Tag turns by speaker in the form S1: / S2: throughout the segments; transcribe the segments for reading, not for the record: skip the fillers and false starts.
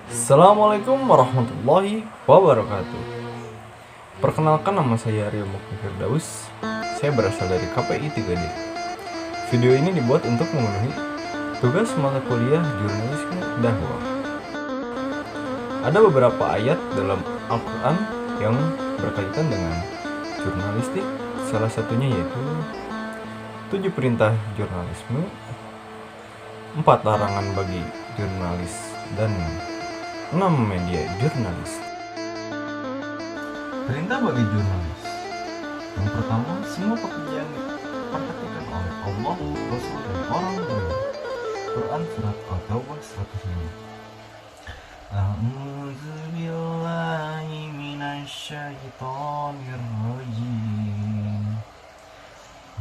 S1: Assalamualaikum warahmatullahi wabarakatuh. Perkenalkan, nama saya Rio Mukni Firdaus. Saya berasal dari KPI 3D. Video ini dibuat untuk memenuhi tugas mata kuliah jurnalisme dakwah. Ada beberapa ayat dalam Al-Quran yang berkaitan dengan jurnalistik. Salah satunya yaitu 7 perintah jurnalisme, 4 larangan bagi jurnalis, dan 6 media jurnalis. Perintah bagi jurnalis. Yang pertama, semua pekerjaan diperhatikan oleh Allah, Rasul, dan orang beriman. Quran Surat At-Taubah 105. A'udzu billahi minasyaitonir rajim.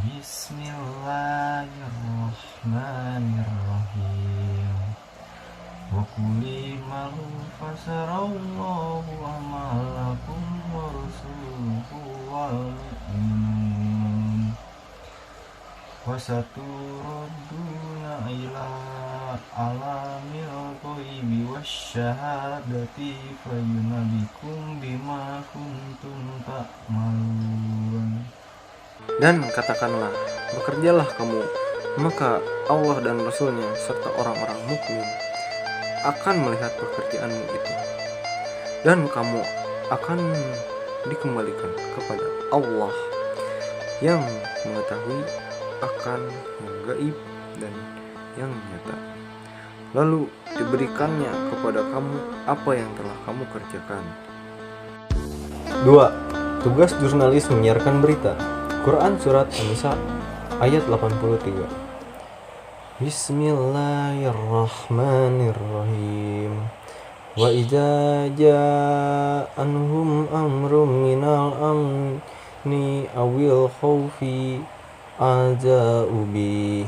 S1: Bismillahirrahmanirrahim. Wa quli malu fasarallahu amalakum wa rasuluhu wal mu'minun wa saturaduna ila alamil ghaibi wasyahadati fayunabikum bima kuntum ta'malun. Dan katakanlah, bekerjalah kamu, maka Allah dan Rasulnya serta orang-orang mukmin akan melihat pekerjaanmu itu, dan kamu akan dikembalikan kepada Allah yang mengetahui akan yang gaib dan yang nyata. Lalu diberikannya kepada kamu apa yang telah kamu kerjakan. 2. Tugas jurnalis menyiarkan berita. Quran Surat An-Nisa ayat 83. Bismillahirrahmanirrahim. Wa idza ja'anhum amrum minal amni awil khawfi adza'u bi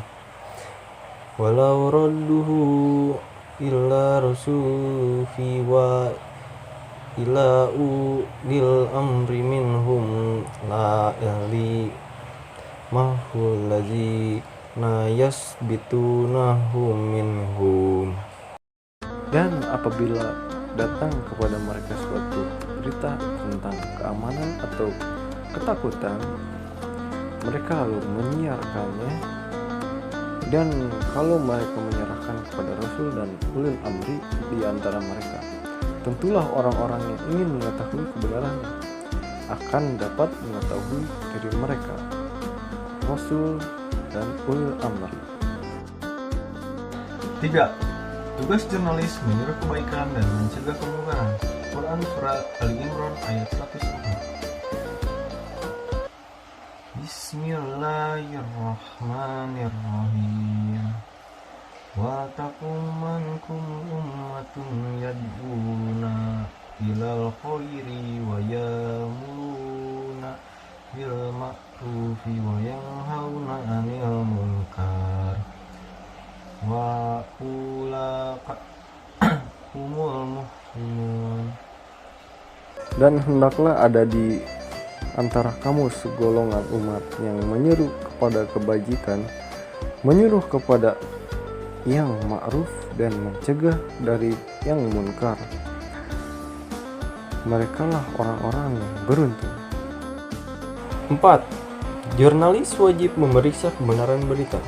S1: walau radduhu illa rasufi wa ila ulil amri minhum la yali mahul ladzi na yasbitunahu minhum. Dan apabila datang kepada mereka suatu berita tentang keamanan atau ketakutan, mereka lalu menyiarkannya. Dan kalau mereka menyerahkan kepada Rasul dan ulil amri di antara mereka, tentulah orang-orang yang ingin mengetahui kebenarannya akan dapat mengetahui dari mereka, Rasul dan ulil amri. 3. Tugas jurnalis menyuruh kebaikan dan mencegah kemungkaran. Quran Surat Ali Imran ayat 110. Bismillahirrahmanirrahim. Wa taqum mankum ummatun yad'una ilal khairi wa ya'muruna bil ma'rufi wa yanhauna 'anil munkar wa ulaka humul muhsinun. Dan hendaklah ada di antara kamu segolongan umat yang menyeru kepada kebajikan, menyuruh kepada yang ma'ruf dan mencegah dari yang munkar. Merekalah orang-orang yang beruntung. 4. Jurnalis wajib memeriksa kebenaran berita.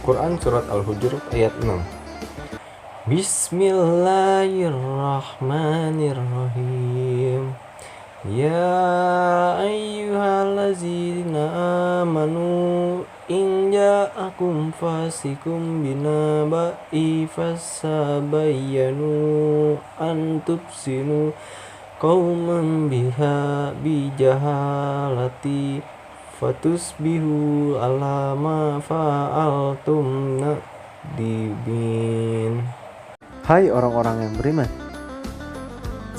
S1: Quran Surat Al-Hujurat ayat 6. Bismillahirrahmanirrahim. Ya ayyuhallazina amanu in ja'akum fasikum binaba'i fasabayyanu an tubsinu qauman bijahalati fatusbihu ala ma fa'altum nadimin. Hai orang-orang yang beriman,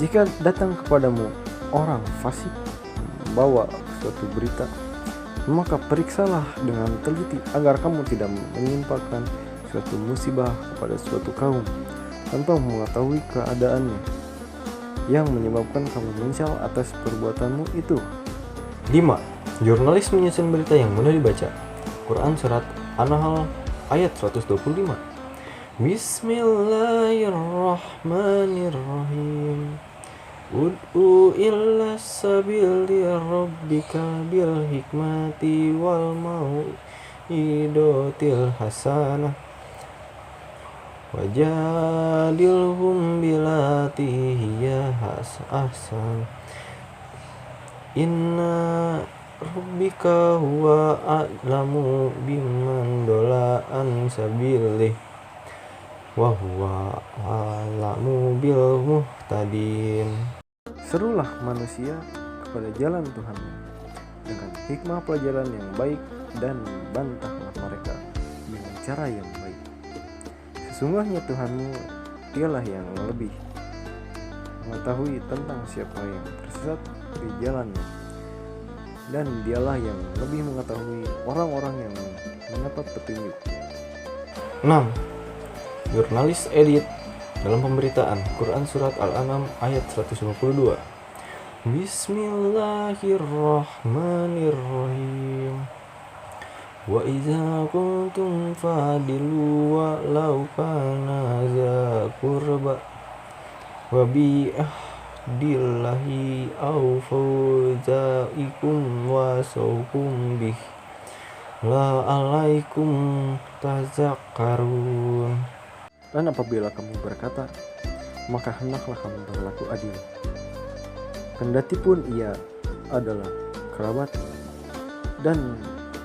S1: jika datang kepadamu orang fasik membawa suatu berita, maka periksalah dengan teliti agar kamu tidak menimpakan suatu musibah kepada suatu kaum tanpa mengetahui keadaannya, yang menyebabkan kamu menyesal atas perbuatanmu itu. 5. Jurnalis menyusun berita yang mudah dibaca. Quran Surat An-Nahl ayat 125. Bismillahirrahmanirrahim. Ud'u illa sabili rabbika bil hikmati wal mau'idotil hasanah wajadilhum bilati hiya ahsan. Inna rabbika huwa a'lamu biman dola an sabilih wa huwa a'lamu bil muhtadin. Serulah manusia kepada jalan Tuhanmu dengan hikmah pelajaran yang baik dan bantahlah mereka dengan cara yang baik. Sesungguhnya Tuhanmu dialah yang lebih mengetahui tentang siapa yang tersesat di jalannya, dan dialah yang lebih mengetahui orang-orang yang mendapat petunjuk. 6. Jurnalis edit dalam pemberitaan Quran Surat Al-An'am ayat 152. Bismillahirrahmanirrahim. Wa idza kuntum fadilu wa law kana za qurba wa bi ahdillahi awfu zaikum wa saukum bih la alaikum tazakkarun. Dan apabila kamu berkata, maka hendaklah kamu berlaku adil, kendati pun ia adalah kerabat, dan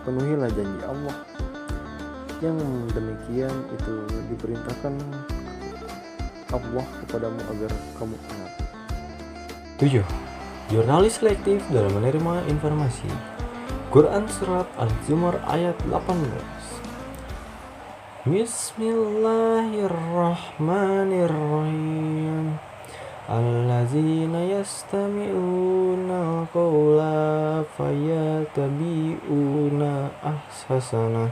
S1: penuhilah janji Allah. Yang demikian itu diperintahkan Allah kepadamu agar kamu ingat. 7. Jurnalis selektif dalam menerima informasi. Quran Surat Al-Zumar ayat 18. Bismillahirrahmanirrahim. Allazina yastami'una qawla fayattabi'una ahsana.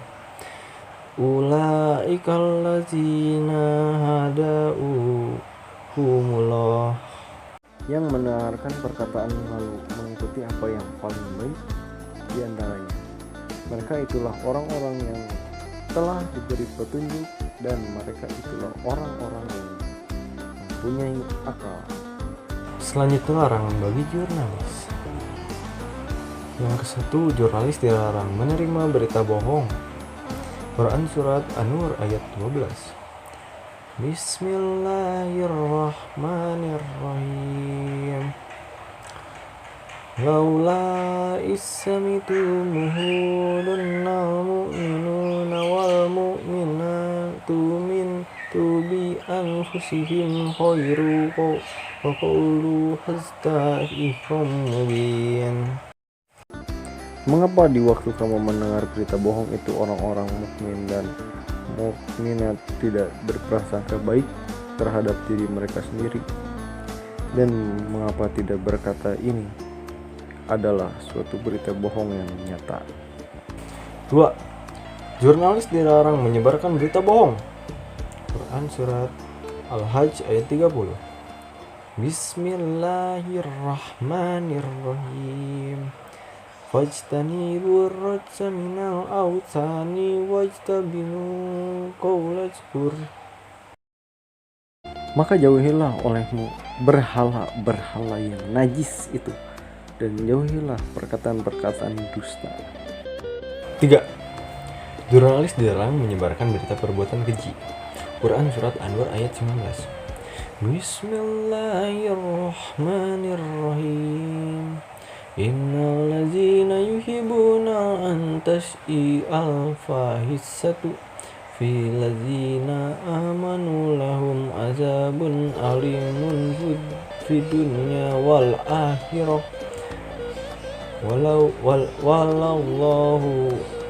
S1: Ulaika allazina hadahumullah. Yang mendengarkan perkataan lalu mengikuti apa yang paling baik di antaranya. Mereka itulah orang-orang yang telah diberi petunjuk, dan mereka itulah orang-orang yang mempunyai akal. Selanjutnya, larangan bagi jurnalis. Yang ke-1, jurnalis dilarang menerima berita bohong. Quran Surat An-Nur ayat 12. Bismillahirrahmanirrahim. Laula issamitumuhu dunnal mu'minuna wal mu'minatu min tubi anfusihim khairu wa qawlu hasta'ihum mubin. Mengapa di waktu kamu mendengar berita bohong itu orang-orang mukmin dan mukminat tidak berprasangka baik terhadap diri mereka sendiri? Dan mengapa tidak berkata ini adalah suatu berita bohong yang nyata? 2. Jurnalis dilarang menyebarkan berita bohong. Quran Surat Al-Hajj ayat 30. Bismillahirrahmanirrahim. Fajtanibur rajsa minal awtsani wajtabinu qawlaz zur. Maka jauhilah olehmu berhala-berhala yang najis itu, dan jauhilah perkataan-perkataan dusta. 3. Jurnalis dilarang menyebarkan berita perbuatan keji. Quran Surat An-Nur ayat 19. Bismillahirrahmanirrahim. Innal ladzina yuhibbuna an tas'i'al fahissatu fil ladzina amanu lahum azabun alimun fid dunya wal akhirah. Wallahu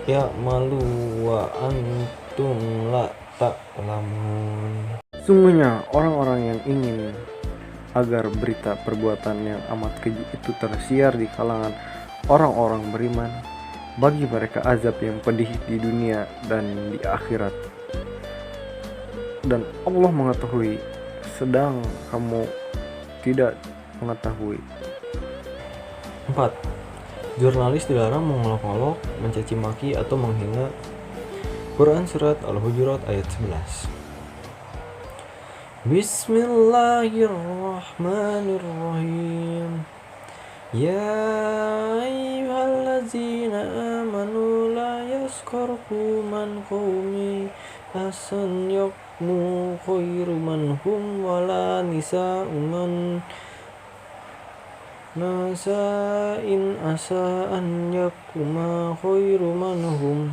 S1: ya'malu wa antum la ta'lamun. Sungguhnya orang-orang yang ingin agar berita perbuatan yang amat keji itu tersiar di kalangan orang-orang beriman, bagi mereka azab yang pedih di dunia dan di akhirat, dan Allah mengetahui sedang kamu tidak mengetahui. 4. Jurnalis dilarang mengolok-olok, mencaci maki atau menghina. Quran Surat Al-Hujurat ayat 11. Bismillahirrahmanirrahim. Ya ayyuhallazina amanu la yaskar qauman qaumi asan yakmu khairu manhum wala nisa'un nasa'in asa an yakuma khairu manhum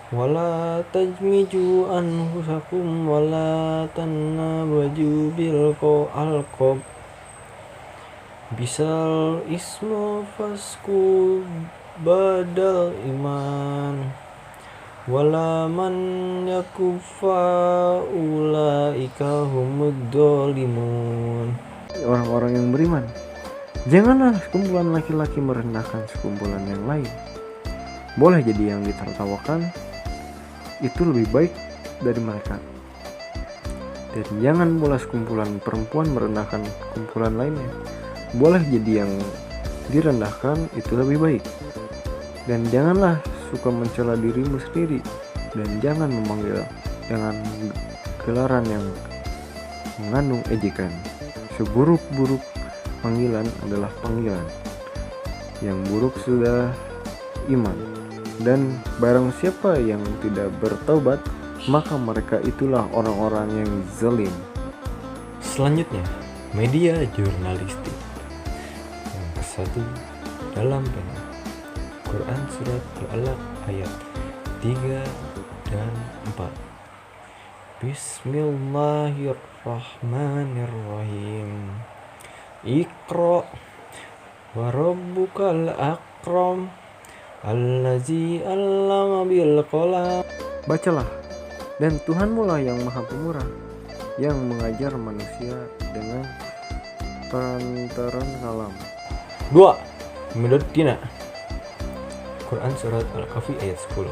S1: wala tajmiju anfusakum wala tanabaju bil alqab bisal ismu fasku badal iman wala man yakufa ulaika humud dolimun. Orang-orang yang beriman, janganlah sekumpulan laki-laki merendahkan sekumpulan yang lain. Boleh jadi yang ditertawakan itu lebih baik dari mereka, dan jangan pula sekumpulan perempuan merendahkan kumpulan lainnya. Boleh jadi yang direndahkan itu lebih baik, dan janganlah suka mencela dirimu sendiri, dan jangan memanggil dengan gelaran yang mengandung ejekan. Seburuk-buruk panggilan adalah panggilan yang buruk sudah iman, dan barang siapa yang tidak bertaubat maka mereka itulah orang-orang yang zalim. Selanjutnya, media jurnalistik. Yang ke-1 dalam pena. Quran surat Al-Alaq ayat 3 dan 4. Bismillahirrahmanirrahim. Iqra wa rabbukal akram allazi 'allama bil qalam. Bacalah, dan Tuhanmu lah yang maha pemurah, yang mengajar manusia dengan perantaran kalam. 2. Medotina. Quran surat Al-Kahfi ayat 10.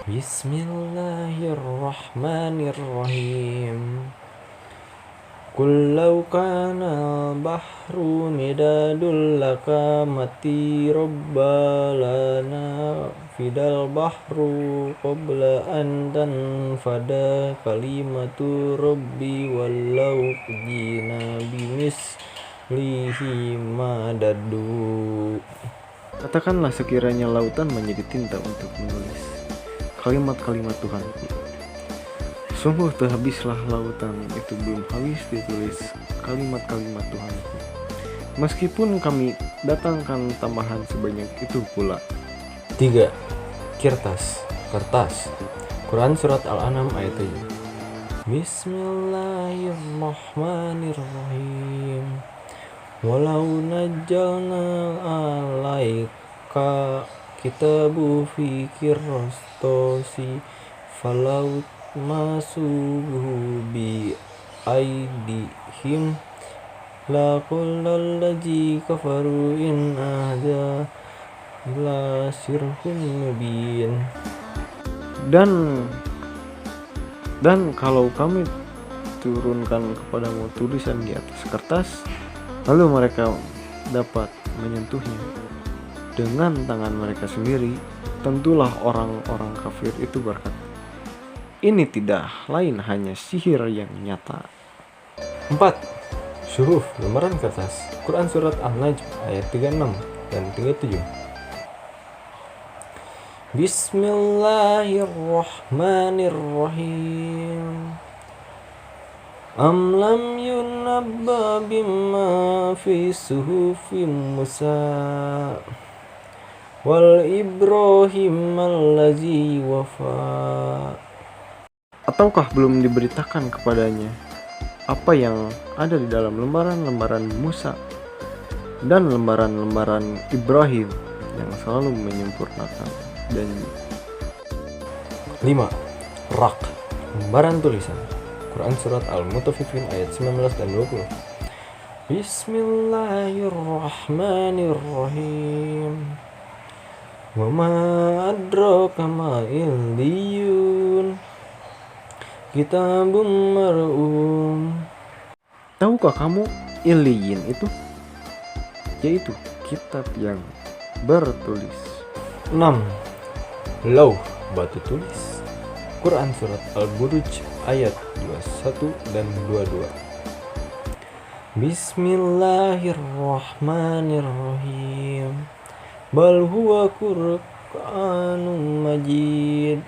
S1: Bismillahirrahmanirrahim. Qul law kana bahru midadul lakamati rabbalana fidal bahru qabla an tanfada kalimatu rabbi walau jina bimislihi madadu. Katakanlah sekiranya lautan menjadi tinta untuk menulis kalimat-kalimat Tuhan, sungguh terhabislah lautan itu belum habis ditulis kalimat-kalimat Tuhan. Meskipun kami datangkan tambahan sebanyak itu pula. 3. Kertas. Quran surat Al-An'am ayat 7. Bismillahirrahmanirrahim. Walau najalna alaika kitabu fi qirtosi falau masuhu bi aidihim laqulal ladzi kafaru in hadza illa sirhun mubin. Dan kalau kami turunkan kepadamu tulisan di atas kertas, lalu mereka dapat menyentuhnya dengan tangan mereka sendiri, tentulah orang-orang kafir itu berkata, ini tidak lain hanya sihir yang nyata. 4. Syuruf, lembaran kertas. Quran surat An-Najm ayat 36 dan 37. Bismillahirrahmanirrahim. Am lam yunabba bima fi suhufi Musa wal Ibrahim allazi wafa. Ataukah belum diberitakan kepadanya apa yang ada di dalam lembaran-lembaran Musa dan lembaran-lembaran Ibrahim yang selalu menyempurnakan janji. 5. Rak, lembaran tulisan. Quran surat Al-Mutaffifin ayat 19 dan 20. Bismillahirrahmanirrahim. Wa ma adraka ma illiyun. Kitabun mar'um. Tahukah kamu Illiyin itu? Yaitu kitab yang bertulis. 6. Lauh, batu tulis. Quran Surat Al-Buruj ayat 21 dan 22. Bismillahirrahmanirrahim. Bal huwa Qur'anun Majid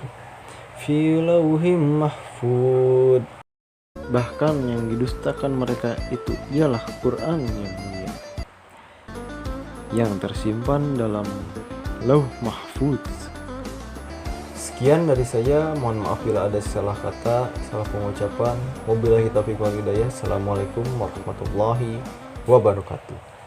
S1: fi lauhim mahfud. Bahkan yang didustakan mereka itu ialah Quran yang mulia, yang tersimpan dalam Lauh Mahfuz. Sekian dari saya, mohon maaf bila ada salah kata, salah pengucapan. Wabillahi taufiq wal hidayah. Assalamualaikum warahmatullahi wabarakatuh.